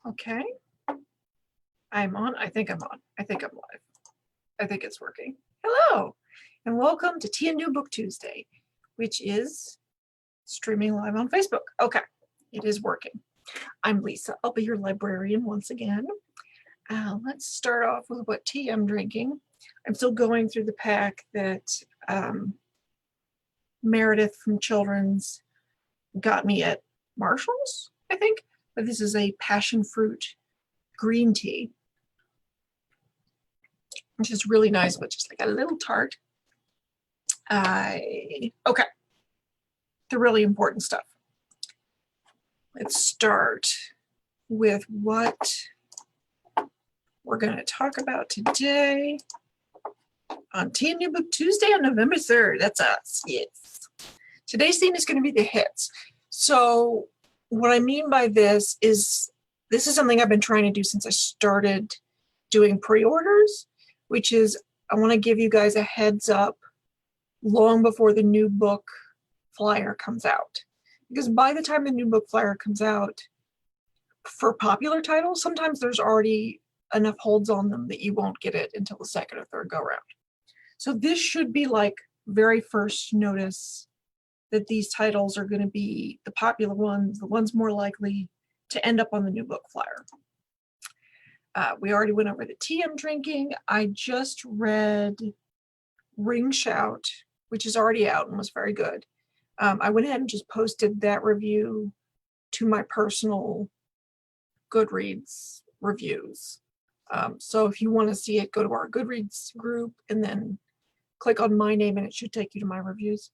Okay. I'm on. I think I'm on. I think I'm live. I think it's working. Hello, and welcome to Tea and New Book Tuesday, which is streaming live on Facebook. Okay, it is working. I'm Lisa. I'll be your librarian once again. Let's start off with what tea I'm drinking. I'm still going through the pack that Meredith from Children's got me at Marshall's, I think. But this is a passion fruit green tea, which is really nice, but just like a little tart. Okay, the really important stuff. Let's start with what we're going to talk about today on Tea and New Book Tuesday on November 3rd. That's us, yes. Today's theme is going to be the hits. So what I mean by this is something I've been trying to do since I started doing pre-orders, which is I want to give you guys a heads up long before the new book flyer comes out. Because by the time the new book flyer comes out, for popular titles, sometimes there's already enough holds on them that you won't get it until the second or third go round. So this should be like very first notice that these titles are going to be the popular ones, the ones more likely to end up on the new book flyer. We already went over the tea I'm drinking. I just read Ring Shout, which is already out and was very good. I went ahead and just posted that review to my personal Goodreads reviews. So if you want to see it, go to our Goodreads group and then click on my name and it should take you to my reviews.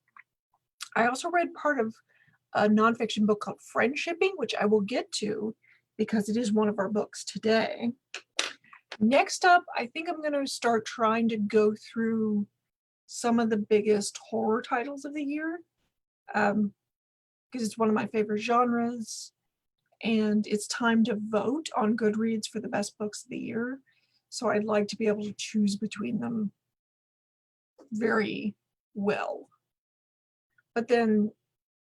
I also read part of a nonfiction book called Friendshipping, which I will get to because it is one of our books today. Next up, I think I'm going to start trying to go through some of the biggest horror titles of the year because it's one of my favorite genres and it's time to vote on Goodreads for the best books of the year. So I'd like to be able to choose between them very well. But then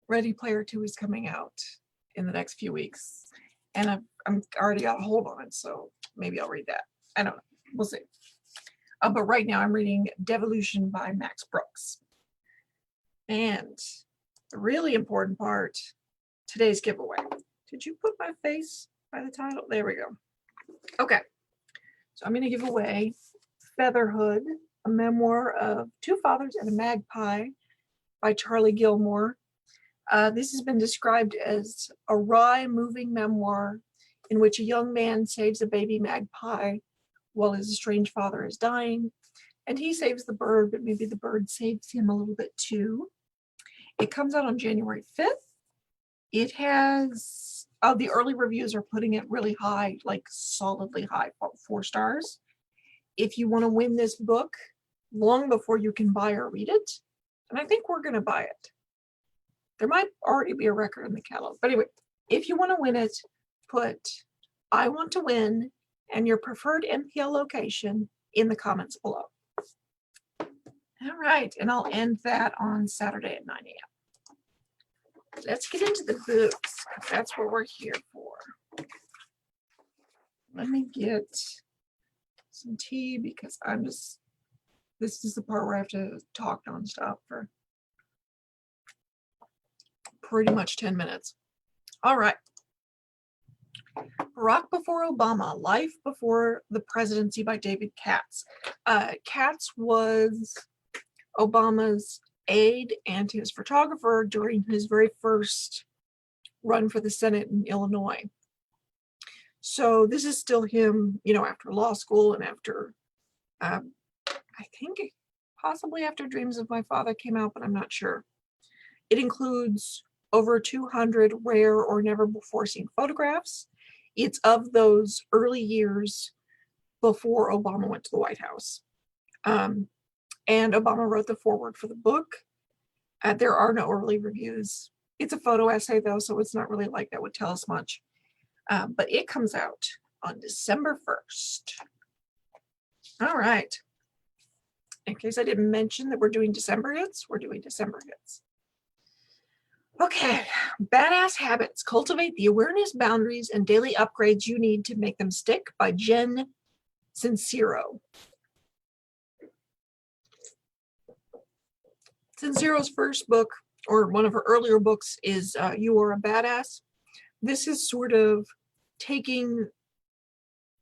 Ready Player 2 is coming out in the next few weeks and I'm already got a hold on it, so maybe I'll read that. I don't know. We'll see. But right now I'm reading Devolution by Max Brooks. And the really important part, today's giveaway. Did you put my face by the title? There we go. Okay. So I'm going to give away Featherhood, a memoir of two fathers and a magpie by Charlie Gilmour. This has been described as a wry, moving memoir in which a young man saves a baby magpie while his estranged father is dying, and he saves the bird, but maybe the bird saves him a little bit too. It comes out on January 5th. It has, the early reviews are putting it really high, like solidly high, 4 stars. If you want to win this book long before you can buy or read it, and I think we're going to buy it. There might already be a record in the catalog. But anyway, if you want to win it, put I want to win and your preferred MPL location in the comments below. All right, and I'll end that on Saturday at 9 a.m. Let's get into the books. That's what we're here for. Let me get some tea because this is the part where I have to talk nonstop for pretty much 10 minutes. All right. Barak Before Obama, Life Before the Presidency by David Katz. Katz was Obama's aide and his photographer during his very first run for the Senate in Illinois. So this is still him, after law school and after, I think possibly after Dreams of My Father came out, but I'm not sure. It includes over 200 rare or never before seen photographs. It's of those early years before Obama went to the White House. And Obama wrote the foreword for the book. There are no early reviews. It's a photo essay though, so it's not really like that would tell us much. But it comes out on December 1st. All right. In case I didn't mention that we're doing December hits, we're doing December hits. Okay, Badass Habits. Cultivate the awareness, boundaries, and daily upgrades you need to make them stick by Jen Sincero. Sincero's first book, or one of her earlier books, is You Are a Badass. This is sort of taking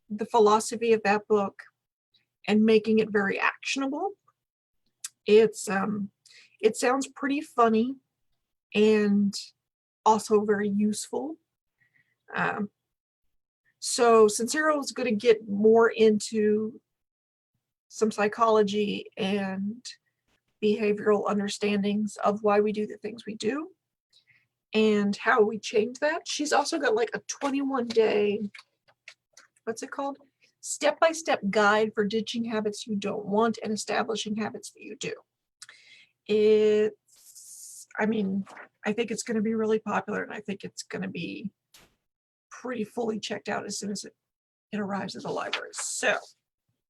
the philosophy of that book and making it very actionable. It sounds pretty funny and also very useful. So Sincero is going to get more into some psychology and behavioral understandings of why we do the things we do and how we change that. She's also got like a 21-day, what's it called? Step-by-step guide for ditching habits you don't want and establishing habits that you do. I think it's going to be really popular, and I think it's going to be pretty fully checked out as soon as it arrives at the library. So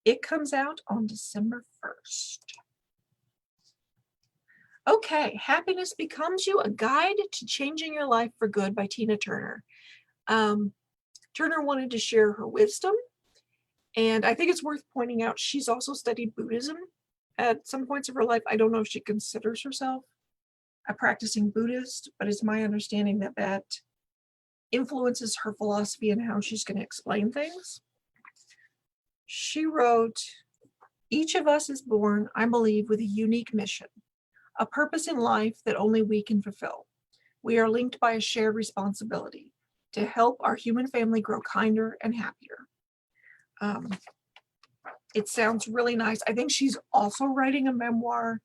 it comes out on December 1st. Okay, Happiness Becomes You, A Guide to Changing Your Life for Good by Tina Turner. Turner wanted to share her wisdom, and I think it's worth pointing out she's also studied Buddhism at some points of her life. I don't know if she considers herself a practicing Buddhist, but it's my understanding that that influences her philosophy and how she's going to explain things. She wrote, "Each of us is born, I believe, with a unique mission, a purpose in life that only we can fulfill. We are linked by a shared responsibility to help our human family grow kinder and happier." It sounds really nice. I think she's also writing a memoir,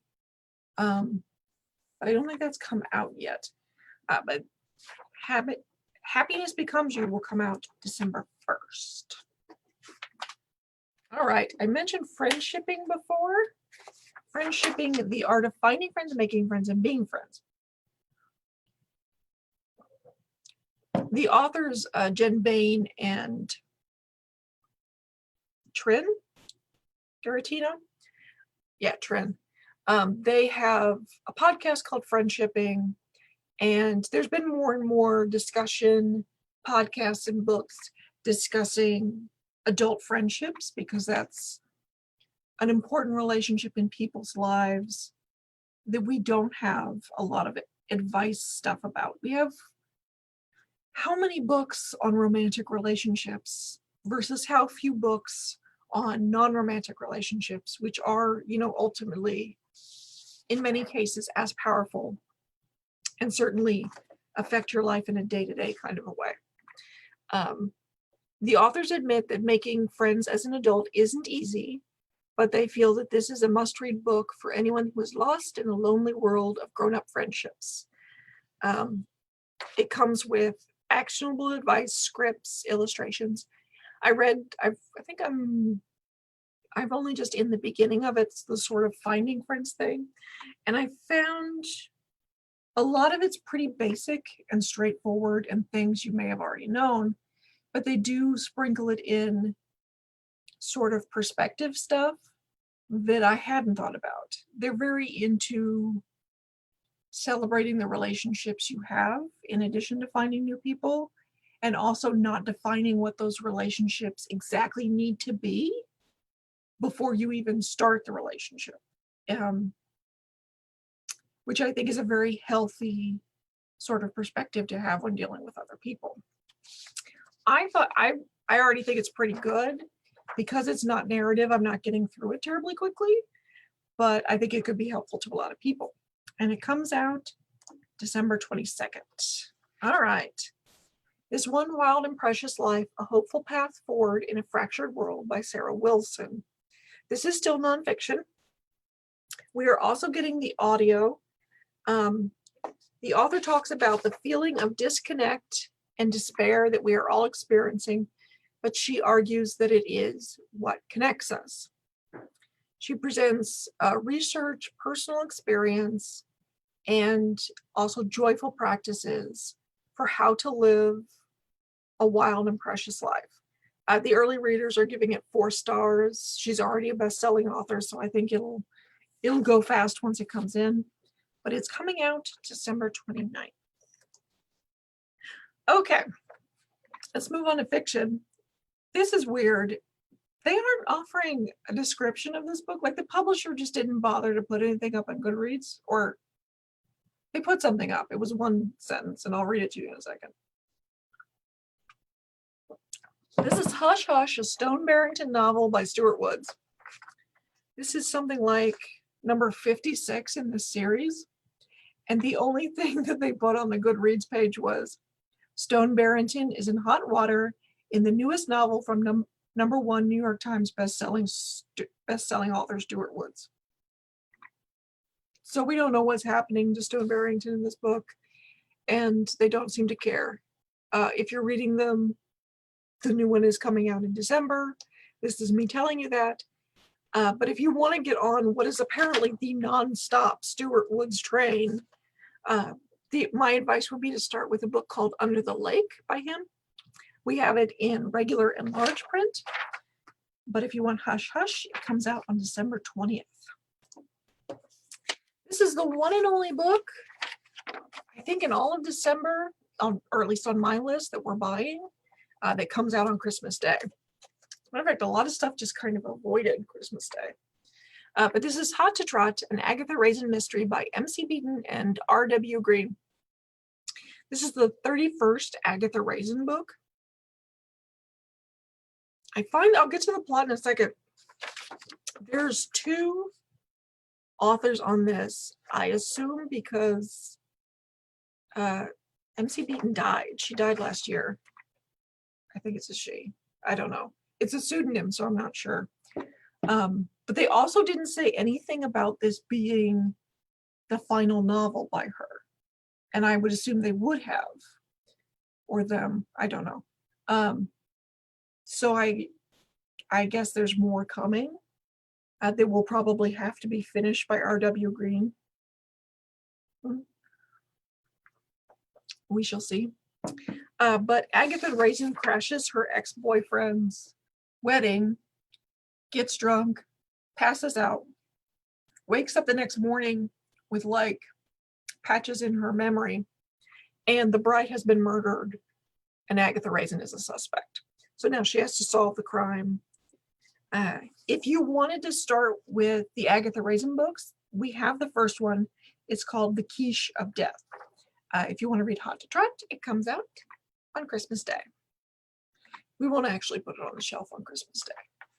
but I don't think that's come out yet. But Happiness Becomes You will come out December 1st. All right, I mentioned friendshipping before. Friendshipping, the art of finding friends, making friends, and being friends. The authors, Jen Bain and Trin Garatino. Yeah, Trin. They have a podcast called Friendshipping, and there's been more and more discussion, podcasts and books discussing adult friendships, because that's an important relationship in people's lives that we don't have a lot of advice stuff about. We have how many books on romantic relationships versus how few books on non-romantic relationships, which are, ultimately, in many cases, as powerful and certainly affect your life in a day-to-day kind of a way. The authors admit that making friends as an adult isn't easy, but they feel that this is a must-read book for anyone who is lost in the lonely world of grown-up friendships. It comes with actionable advice, scripts, illustrations. I've only just in the beginning of it, the sort of finding friends thing, and I found a lot of it's pretty basic and straightforward and things you may have already known, but they do sprinkle it in sort of perspective stuff that I hadn't thought about. They're very into celebrating the relationships you have in addition to finding new people, and also not defining what those relationships exactly need to be before you even start the relationship, which I think is a very healthy sort of perspective to have when dealing with other people. I already think it's pretty good. Because it's not narrative, I'm not getting through it terribly quickly, but I think it could be helpful to a lot of people. And it comes out December 22nd. All right. This One Wild and Precious Life, A Hopeful Path Forward in a Fractured World by Sarah Wilson. This is still nonfiction. We are also getting the audio. The author talks about the feeling of disconnect and despair that we are all experiencing, but she argues that it is what connects us. She presents research, personal experience, and also joyful practices for how to live a wild and precious life. The early readers are giving it 4 stars. She's already a best-selling author, so I think it'll go fast once it comes in. But it's coming out December 29th. Okay, let's move on to fiction. This is weird. They aren't offering a description of this book. Like the publisher just didn't bother to put anything up on Goodreads, or they put something up. It was one sentence, and I'll read it to you in a second. This is Hush Hush, a Stone Barrington novel by Stuart Woods. This is something like number 56 in this series. And the only thing that they put on the Goodreads page was Stone Barrington is in hot water in the newest novel from number one New York Times bestselling author Stuart Woods. So we don't know what's happening to Stone Barrington in this book, and they don't seem to care. If you're reading them, the new one is coming out in December. This is me telling you that. But if you want to get on what is apparently the nonstop Stuart Woods train, my advice would be to start with a book called Under the Lake by him. We have it in regular and large print. But if you want Hush Hush, it comes out on December 20th. This is the one and only book, I think, in all of December, or at least on my list, that we're buying, that comes out on Christmas Day. Matter of fact, a lot of stuff just kind of avoided Christmas Day. But this is To Trot, an Agatha Raisin mystery by M.C. Beaton and R.W. Green. This is the 31st Agatha Raisin book. I'll get to the plot in a second. There's two authors on this, I assume, because M.C. Beaton died. She died last year. I think it's a she. I don't know. It's a pseudonym, so I'm not sure. But they also didn't say anything about this being the final novel by her. And I would assume they would have, or them, I don't know. So I guess there's more coming. They will probably have to be finished by R.W. Green. We shall see. But Agatha Raisin crashes her ex-boyfriend's wedding, gets drunk, passes out, wakes up the next morning with like patches in her memory, and the bride has been murdered, and Agatha Raisin is a suspect. So now she has to solve the crime. If you wanted to start with the Agatha Raisin books, we have the first one. It's called The Quiche of Death. If you want to read To Trot, it comes out on Christmas Day. We won't actually put it on the shelf on Christmas Day.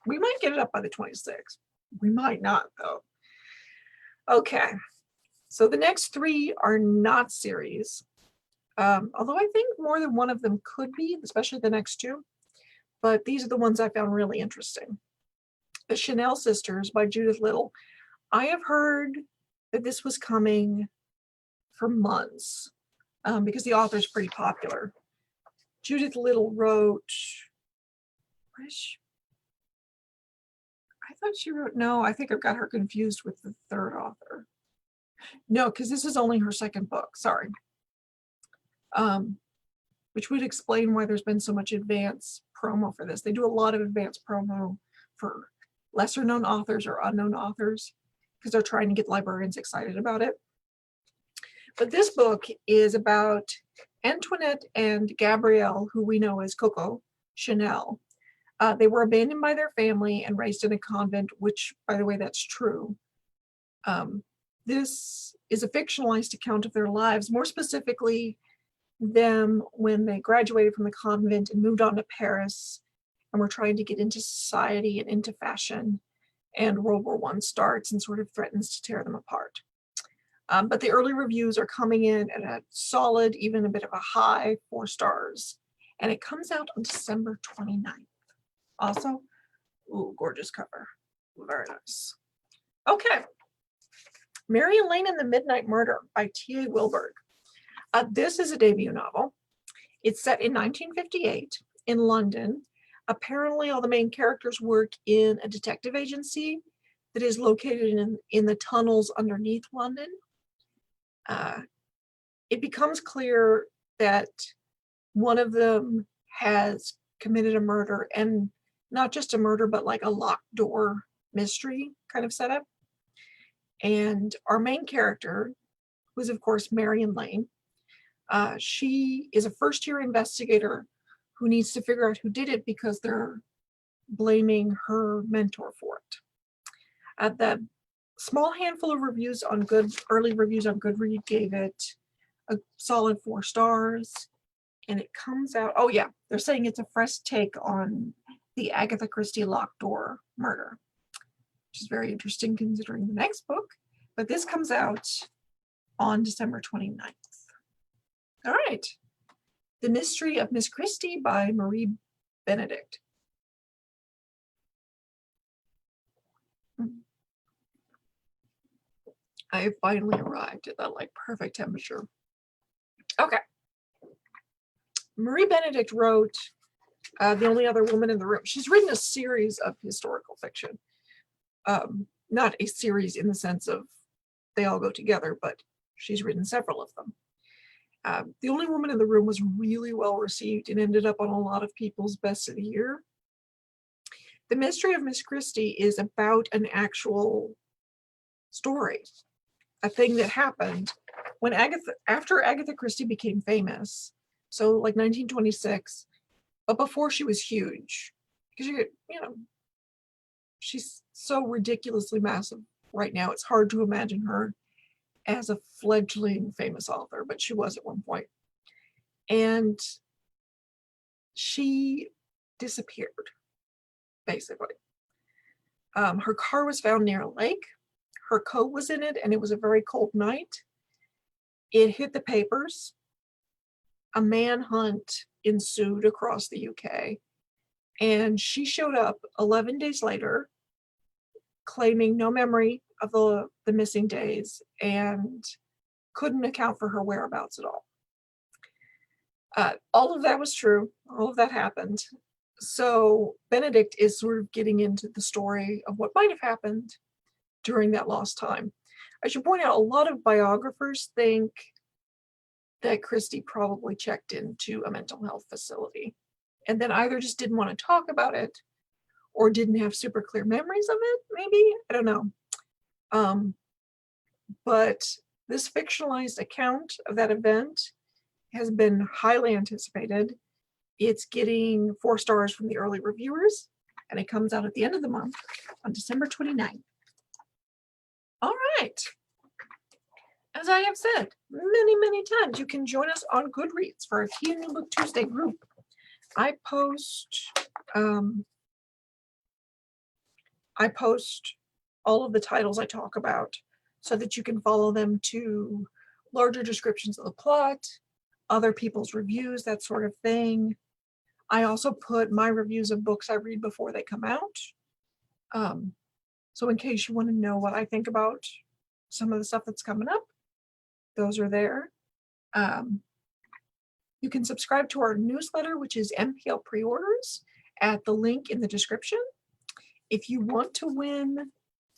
We might get it up by the 26th. We might not, though. Okay, so the next three are not series, although I think more than one of them could be, especially the next two. But these are the ones I found really interesting. The Chanel Sisters by Judith Little. I have heard that this was coming for months because the author's pretty popular. Judith Little wrote, I thought she wrote, no, I think I've got her confused with the third author. No, because this is only her second book, sorry. Which would explain why there's been so much advance promo for this. They do a lot of advance promo for lesser known authors or unknown authors because they're trying to get librarians excited about it. But this book is about Antoinette and Gabrielle, who we know as Coco Chanel. They were abandoned by their family and raised in a convent, which, by the way, that's true. This is a fictionalized account of their lives, more specifically them when they graduated from the convent and moved on to Paris and were trying to get into society and into fashion. And World War I starts and sort of threatens to tear them apart. But the early reviews are coming in at a solid, even a bit of a high 4 stars. And it comes out on December 29th. Also, ooh, gorgeous cover. Very nice. Okay. Mary Elaine and the Midnight Murder by T.A. Wilberg. This is a debut novel. It's set in 1958 in London. Apparently, all the main characters work in a detective agency that is located in the tunnels underneath London. It becomes clear that one of them has committed a murder, and not just a murder, but like a locked door mystery kind of setup. And our main character, who is of course Marion Lane, She is a first-year investigator who needs to figure out who did it because they're blaming her mentor for it. The small handful of reviews on early reviews on Goodreads gave it a solid 4 stars. And it comes out, oh yeah, they're saying it's a fresh take on the Agatha Christie locked door murder, which is very interesting considering the next book. But this comes out on December 29th. All right. The Mystery of Miss Christie by Marie Benedict. I have finally arrived at that like perfect temperature. Okay. Marie Benedict wrote The Only Other Woman in the Room. She's written a series of historical fiction. Not a series in the sense of they all go together, but she's written several of them. The Only Woman in the Room was really well received and ended up on a lot of people's best of the year. The Mystery of Miss Christie is about an actual story, a thing that happened when after Agatha Christie became famous, so like 1926, but before she was huge, because she's so ridiculously massive right now. It's hard to imagine her as a fledgling famous author, but she was at one point. And she disappeared, basically. Her car was found near a lake. Her coat was in it, and it was a very cold night. It hit the papers. A manhunt ensued across the UK, and she showed up 11 days later, claiming no memory of the missing days and couldn't account for her whereabouts at all. All of that was true. All of that happened. So Benedict is sort of getting into the story of what might have happened during that lost time. I should point out, a lot of biographers think that Christie probably checked into a mental health facility and then either just didn't want to talk about it or didn't have super clear memories of it, maybe. I don't know. But this fictionalized account of that event has been highly anticipated. It's getting 4 stars from the early reviewers, and it comes out at the end of the month on December 29th. All right. As I have said many, many times, you can join us on Goodreads for our Tea and New Book Tuesday group. I post all of the titles I talk about so that you can follow them to larger descriptions of the plot, other people's reviews, that sort of thing. I also put my reviews of books I read before they come out. So in case you want to know what I think about some of the stuff that's coming up, those are there. You can subscribe to our newsletter, which is MPL Preorders, at the link in the description. If you want to win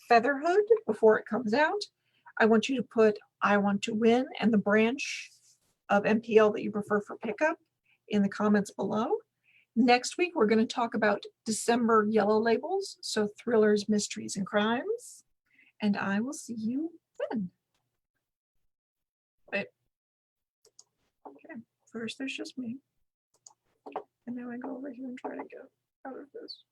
Featherhood before it comes out, I want you to put I want to win and the branch of MPL that you prefer for pickup in the comments below. Next week, we're going to talk about December yellow labels, so thrillers, mysteries, and crimes. And I will see you then. Wait. Okay, first there's just me. And now I go over here and try to get out of this.